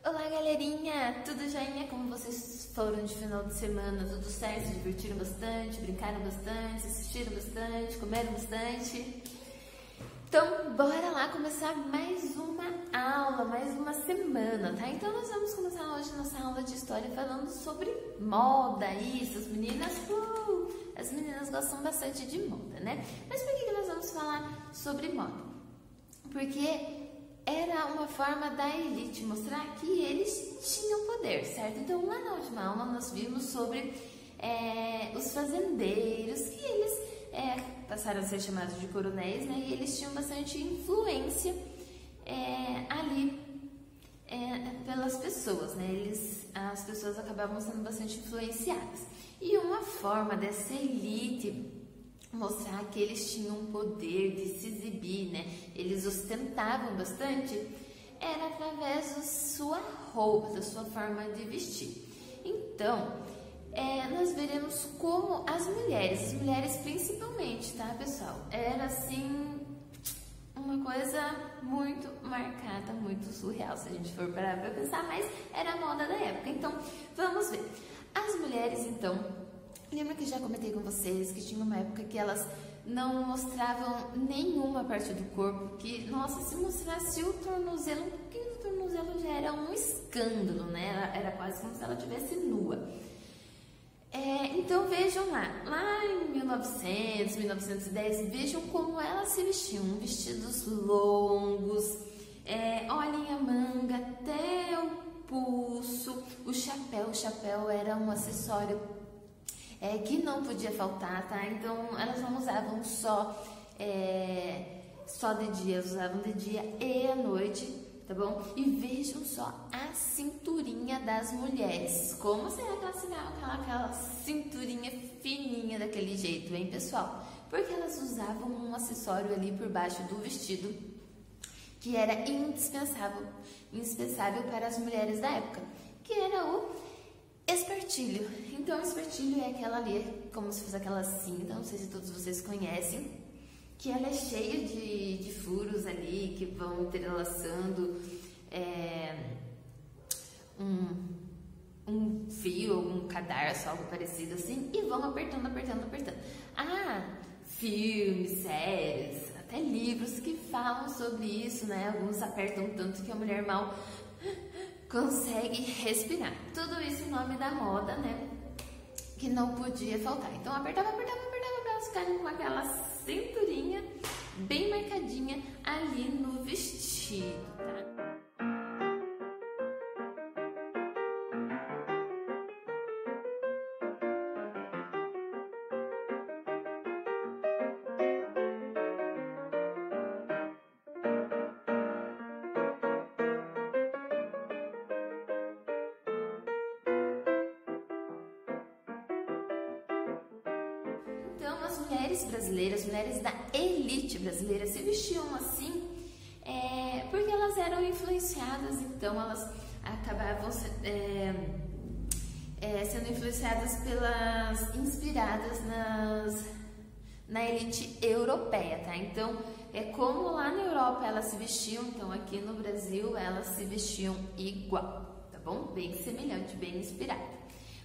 Olá, galerinha! Tudo joinha? Como vocês foram de final de semana? Tudo certo? Se divertiram bastante, brincaram bastante, assistiram bastante, comeram bastante? Então, bora lá começar mais uma aula, mais uma semana, tá? Então, nós vamos começar hoje nossa aula de história falando sobre moda. Isso, as meninas gostam bastante de moda, né? Mas por que nós vamos falar sobre moda? Porque era uma forma da elite mostrar que eles tinham poder, certo? Então, lá na última aula, nós vimos sobre os fazendeiros, que eles passaram a ser chamados de coronéis, né? E eles tinham bastante influência ali pelas pessoas, né? As pessoas acabavam sendo bastante influenciadas. E uma forma dessa elite mostrar que eles tinham poder de se exibir, né? Eles ostentavam bastante, era através da sua roupa, da sua forma de vestir. Então, nós veremos como as mulheres principalmente, tá, pessoal? Era assim uma coisa muito marcada, muito surreal, se a gente for parar pra pensar, mas era a moda da época. Então, vamos ver. As mulheres, então, lembra que já comentei com vocês que tinha uma época que elas não mostravam nenhuma parte do corpo, que, nossa, se mostrasse o tornozelo, um pouquinho do tornozelo já era um escândalo, né? Era quase como se ela estivesse nua. Então vejam lá em 1900, 1910, vejam como elas se vestiam, vestidos longos, olhem a manga até o pulso, o chapéu era um acessório que não podia faltar, tá? Então elas não usavam só de dia, elas usavam de dia e à noite, tá bom? E vejam só a cinturinha das mulheres. Como será que elas tiravam aquela cinturinha fininha daquele jeito, hein, pessoal? Porque elas usavam um acessório ali por baixo do vestido que era indispensável para as mulheres da época, que era o espartilho. Então, o espartilho é aquela ali, como se fosse aquela cinta, não sei se todos vocês conhecem, que ela é cheia de furos ali, que vão entrelaçando um fio, um cadarço, algo parecido assim, e vão apertando. Filmes, séries, até livros que falam sobre isso, né? Alguns apertam tanto que a mulher mal consegue respirar. Tudo isso em nome da moda, né? Que não podia faltar. Então apertava para elas ficarem com aquela cinturinha bem marcadinha ali no vestido, tá? Então, as mulheres brasileiras, mulheres da elite brasileira, se vestiam assim porque elas eram influenciadas, então elas acabavam sendo influenciadas inspiradas na elite europeia, tá? Então, como lá na Europa elas se vestiam, então aqui no Brasil elas se vestiam igual, tá bom? Bem semelhante, bem inspirada.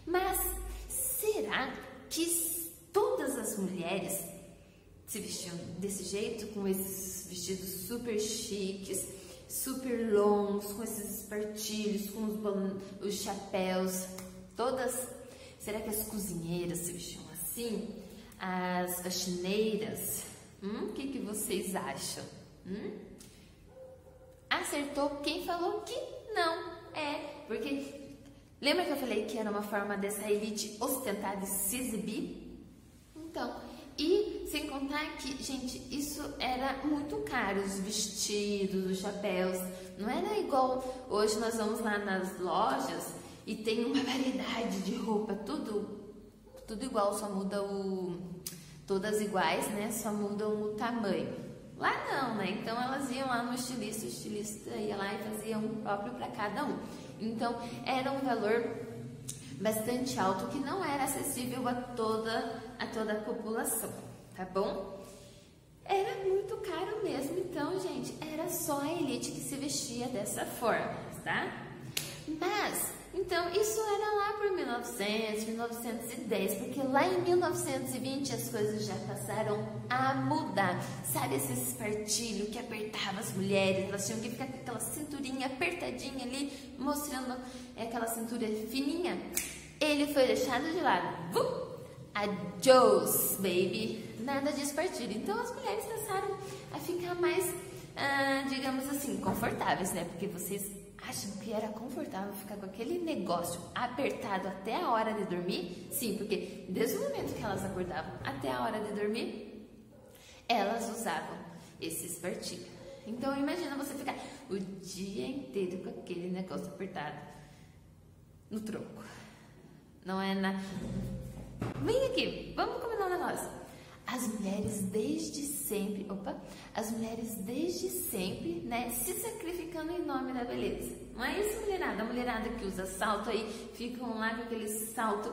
Mas será que todas as mulheres se vestiam desse jeito, com esses vestidos super chiques, super longos, com esses espartilhos, com os chapéus, todas? Será que as cozinheiras se vestiam assim? As faxineiras? O que vocês acham? Acertou quem falou que não. Porque lembra que eu falei que era uma forma dessa elite ostentar e se exibir? Então, e sem contar que, gente, isso era muito caro, os vestidos, os chapéus, não era igual hoje nós vamos lá nas lojas e tem uma variedade de roupa, tudo igual, só muda todas iguais, né, só mudam o tamanho. Lá não, né, então elas iam lá no estilista, o estilista ia lá e fazia um próprio para cada um. Então, era um valor bastante alto, que não era acessível a toda a população, tá bom? Era muito caro mesmo, então, gente, era só a elite que se vestia dessa forma, tá? Mas, então, isso era lá por 1900, 1910, porque lá em 1920 as coisas já passaram a mudar. Sabe esse espartilho que apertava as mulheres? Elas tinham que ficar com aquela cinturinha apertadinha ali, mostrando aquela cintura fininha. Ele foi deixado de lado. Adios, baby. Nada de espartilho. Então as mulheres passaram a ficar mais, digamos assim, confortáveis, né? Porque vocês acham que era confortável ficar com aquele negócio apertado até a hora de dormir? Sim, porque desde o momento que elas acordavam até a hora de dormir, elas usavam esse espartilho. Então imagina você ficar o dia inteiro com aquele negócio apertado no tronco. Não é na... Vem aqui, vamos combinar um negócio. As mulheres desde sempre, né, se sacrificando em nome da beleza. Não é isso, mulherada? A mulherada que usa salto aí, ficam lá com aquele salto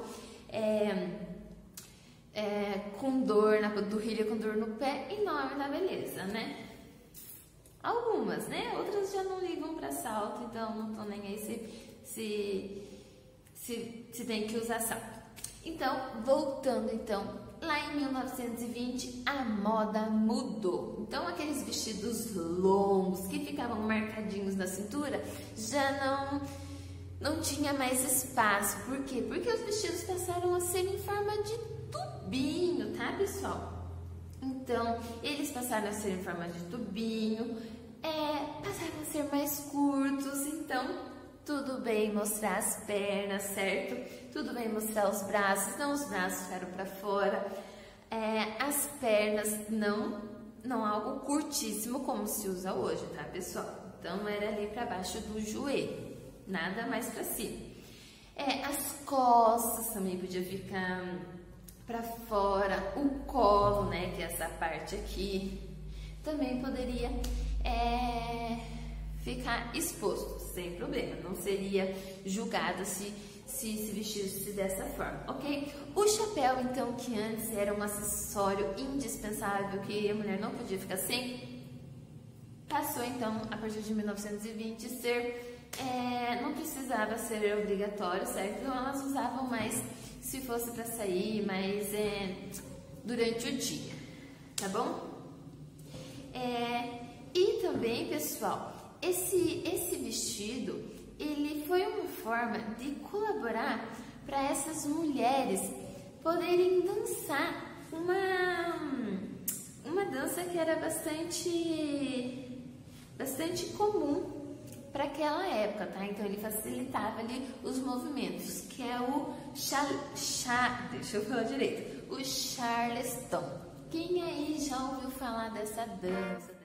com dor na panturrilha, com dor no pé, em nome da beleza, né? Algumas, né? Outras já não ligam para salto, então não estão nem aí se tem que usar salto. Então, voltando lá em 1920 a moda mudou. Então aqueles vestidos longos que ficavam marcadinhos na cintura já não tinha mais espaço. Por quê? Porque os vestidos passaram a ser em forma de tubinho, tá, pessoal? Então eles passaram a ser em forma de tubinho, passaram a ser mais curtos. Então tudo bem mostrar as pernas, certo? Tudo bem mostrar os braços, não os braços ficaram para fora. As pernas não algo curtíssimo como se usa hoje, tá, pessoal? Então era ali para baixo do joelho, nada mais para cima. As costas também podia ficar para fora, o colo, né, que é essa parte aqui, também poderia ficar exposto, sem problema, não seria julgado se vestisse dessa forma, ok? O chapéu, então, que antes era um acessório indispensável, que a mulher não podia ficar sem, passou, então, a partir de 1920, não precisava ser obrigatório, certo? Então, elas usavam mais se fosse para sair, mais durante o dia, tá bom? E também, pessoal, esse vestido, ele foi uma forma de colaborar para essas mulheres poderem dançar uma dança que era bastante comum para aquela época, tá? Então ele facilitava ali os movimentos, que é deixa eu falar direito, o Charleston. Quem aí já ouviu falar dessa dança?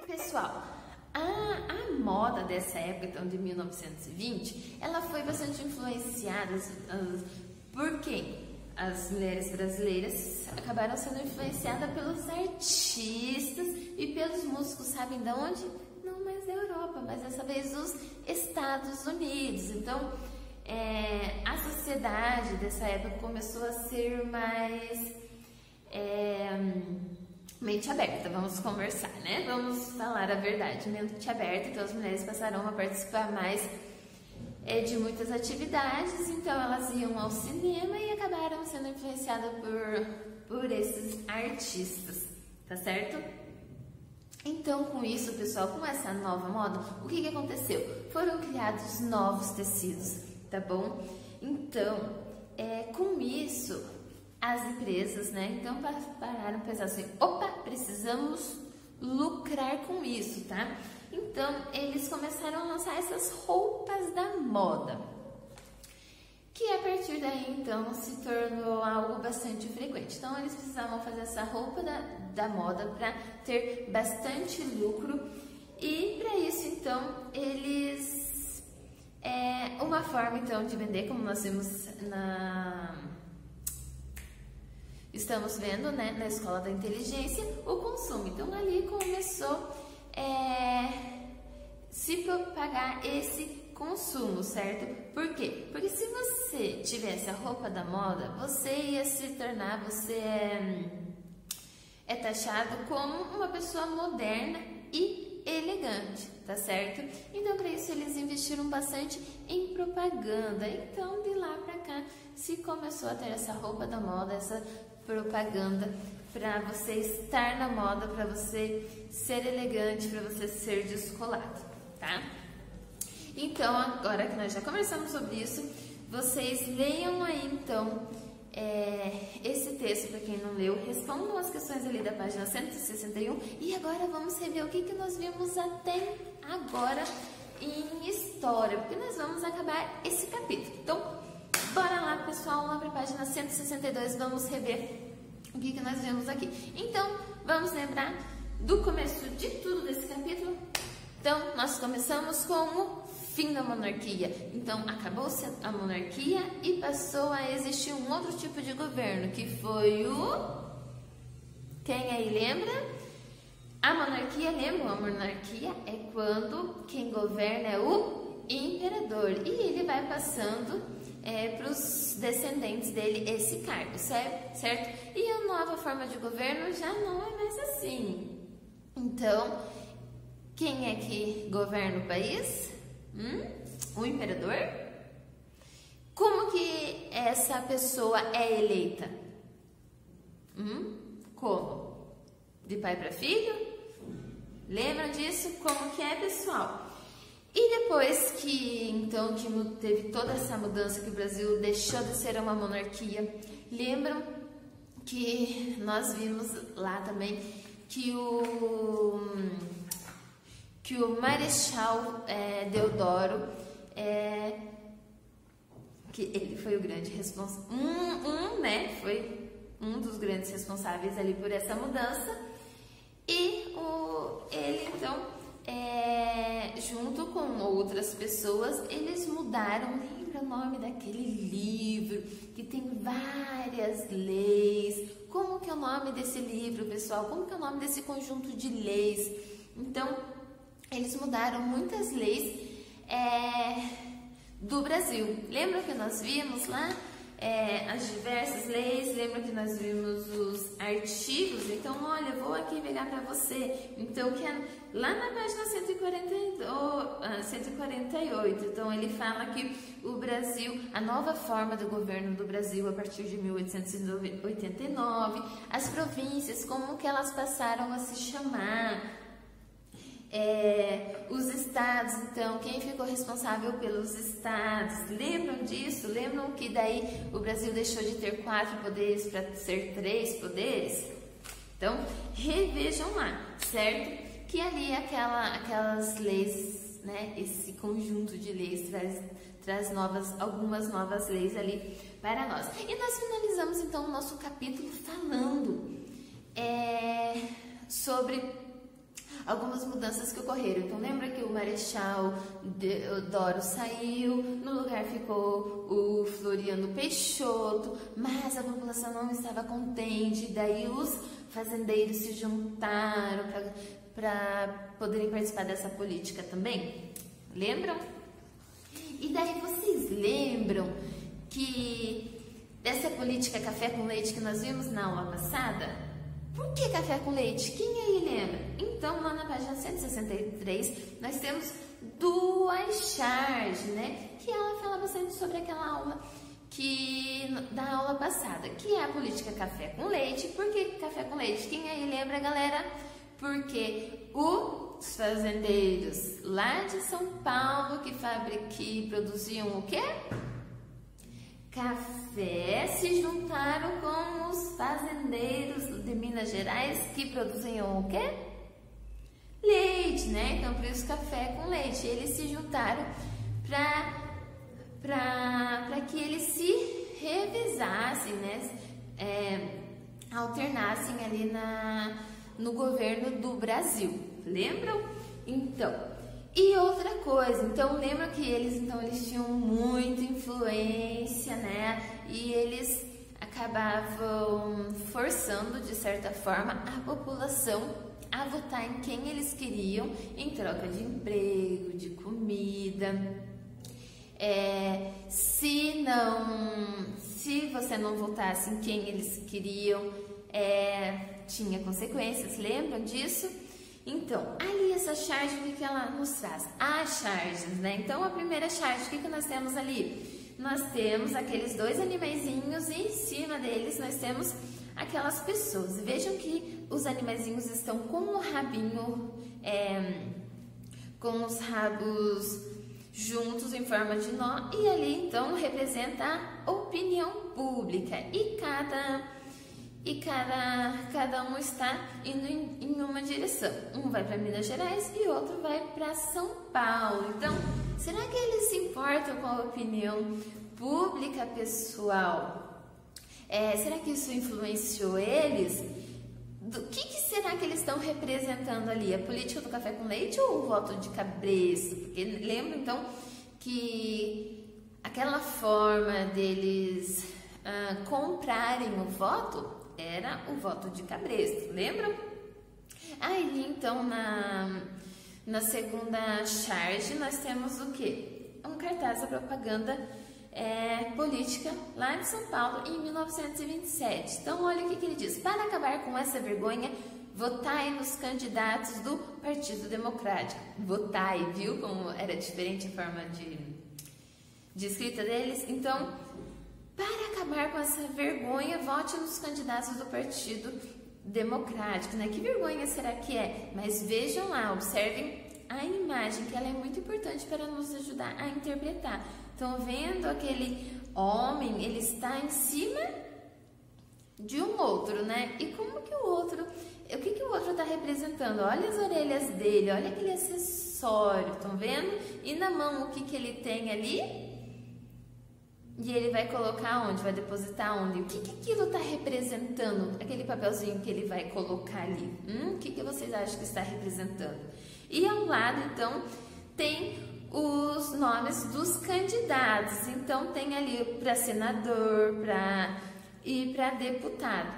Pessoal, a moda dessa época, então, de 1920, ela foi bastante influenciada por quem? As mulheres brasileiras acabaram sendo influenciadas pelos artistas e pelos músicos, sabem de onde? Não mais da Europa, mas dessa vez dos Estados Unidos. Então, a sociedade dessa época começou a ser mais mente aberta, vamos conversar, né? Vamos falar a verdade, mente aberta. Então as mulheres passaram a participar mais de muitas atividades, então elas iam ao cinema e acabaram sendo influenciadas por esses artistas, tá certo? Então, com isso, pessoal, com essa nova moda, o que aconteceu? Foram criados novos tecidos, tá bom? Então, com isso, as empresas, né, então pararam e pensaram assim, opa, precisamos lucrar com isso, tá? Então, eles começaram a lançar essas roupas da moda, que a partir daí, então, se tornou algo bastante frequente. Então, eles precisavam fazer essa roupa da moda para ter bastante lucro e, para isso, então, eles... uma forma, então, de vender, como nós vimos estamos vendo, né, na Escola da Inteligência, o consumo. Então, ali começou se propagar esse consumo, certo? Por quê? Porque se você tivesse a roupa da moda, você ia se tornar, você é taxado como uma pessoa moderna e elegante, tá certo? Então, para isso, eles investiram bastante em propaganda. Então, de lá pra cá, se começou a ter essa roupa da moda, essa propaganda para você estar na moda, para você ser elegante, para você ser descolado, tá? Então, agora que nós já conversamos sobre isso, vocês leiam aí, então, esse texto, para quem não leu, respondam as questões ali da página 161 e agora vamos rever o que nós vimos até agora em história, porque nós vamos acabar esse capítulo. Então, bora lá, pessoal, lá para a página 162, vamos rever o que nós vimos aqui. Então, vamos lembrar do começo de tudo desse capítulo. Então, nós começamos com o fim da monarquia. Então, acabou-se a monarquia e passou a existir um outro tipo de governo, que foi o... Quem aí lembra? A monarquia, lembra? A monarquia é quando quem governa é o imperador. E ele vai passando para os descendentes dele esse cargo, certo? E a nova forma de governo já não é mais assim. Então, quem é que governa o país? O imperador? Como que essa pessoa é eleita? Como? De pai para filho? Lembram disso? Como que é, pessoal? E depois que teve toda essa mudança, que o Brasil deixou de ser uma monarquia, lembram que nós vimos lá também que o Marechal Deodoro, que ele foi o grande responsável, foi um dos grandes responsáveis ali por essa mudança, e ele então, junto com outras pessoas, eles mudaram, lembra o nome daquele livro que tem várias leis? Como que é o nome desse livro, pessoal? Como que é o nome desse conjunto de leis? Então, eles mudaram muitas leis do Brasil. Lembra que nós vimos lá as diversas leis? Lembra que nós vimos os artigos? Então, olha, eu vou aqui pegar para você. Então, que é lá na página 148. Então, ele fala que o Brasil, a nova forma do governo do Brasil a partir de 1889, as províncias, como que elas passaram a se chamar. Os estados, então, quem ficou responsável pelos estados? Lembram disso? Lembram que daí o Brasil deixou de ter 4 poderes para ser 3 poderes? Então, revejam lá, certo? Que ali aquelas leis, né? Esse conjunto de leis traz algumas novas leis ali para nós. E nós finalizamos, então, o nosso capítulo falando sobre algumas mudanças que ocorreram. Então, lembra que o Marechal Deodoro saiu, no lugar ficou o Floriano Peixoto, mas a população não estava contente, daí os fazendeiros se juntaram para poderem participar dessa política também. Lembram? E daí vocês lembram que dessa política café com leite que nós vimos na aula passada? Por que café com leite? Quem aí lembra? Então, lá na página 163, nós temos duas charges, né? Que ela fala bastante sobre aquela aula da aula passada, que é a política café com leite. Por que café com leite? Quem aí lembra, galera? Porque os fazendeiros lá de São Paulo que produziam o quê? Café, se juntaram com os fazendeiros de Minas Gerais que produziam o quê? Leite, né? Então, por isso café com leite. Eles se juntaram para que eles se revezassem, né? Alternassem ali no governo do Brasil. Lembram? Então, e outra coisa, então lembra que eles tinham muita influência, né? E eles acabavam forçando, de certa forma, a população a votar em quem eles queriam em troca de emprego, de comida. Se você não votasse em quem eles queriam, tinha consequências, lembram disso? Então, ali essa charge, o que ela nos traz? As charges, né? Então, a primeira charge, o que nós temos ali? Nós temos aqueles dois animaizinhos e em cima deles nós temos aquelas pessoas. Vejam que os animaizinhos estão com o rabinho, com os rabos juntos em forma de nó, e ali então representa a opinião pública, e cada um está indo em uma direção. Um vai para Minas Gerais e outro vai para São Paulo. Então, será que eles se importam com a opinião pública, pessoal? Será que isso influenciou eles? O que será que eles estão representando ali? A política do café com leite ou o voto de cabresto? Porque lembra então que aquela forma deles comprarem o voto era o voto de cabresto, lembram? Aí então na segunda charge nós temos o quê? Um cartaz da propaganda política lá de São Paulo em 1927. Então olha o que ele diz: para acabar com essa vergonha, votai nos candidatos do Partido Democrático. Votai, viu como era diferente a forma de escrita deles? Então, para acabar com essa vergonha, vote nos candidatos do Partido Democrático, né? Que vergonha será que é? Mas vejam lá, observem a imagem, que ela é muito importante para nos ajudar a interpretar. Estão vendo aquele homem, ele está em cima de um outro, né? E como que o outro, o que o outro está representando? Olha as orelhas dele, olha aquele acessório, estão vendo? E na mão, o que ele tem ali? E ele vai colocar onde? Vai depositar onde? O que aquilo está representando? Aquele papelzinho que ele vai colocar ali. O que vocês acham que está representando? E ao lado, então, tem os nomes dos candidatos. Então, tem ali para senador, e para deputado.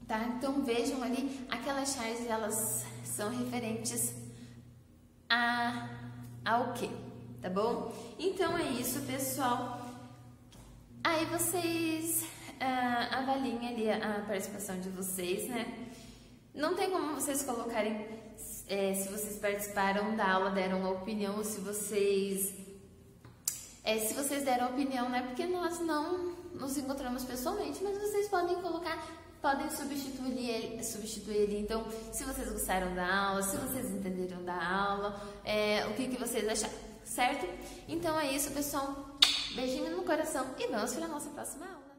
Tá? Então, vejam ali, aquelas charges, elas são referentes ao quê? Tá bom? Então, é isso, pessoal. Aí vocês avaliem ali a participação de vocês, né? Não tem como vocês colocarem se vocês participaram da aula, deram uma opinião, ou se vocês deram opinião, né? Porque nós não nos encontramos pessoalmente, mas vocês podem colocar, podem substituir ele. Então, se vocês gostaram da aula, se vocês entenderam da aula, o que vocês acharam, certo? Então é isso, pessoal. Beijinho no coração e vamos para a nossa próxima aula.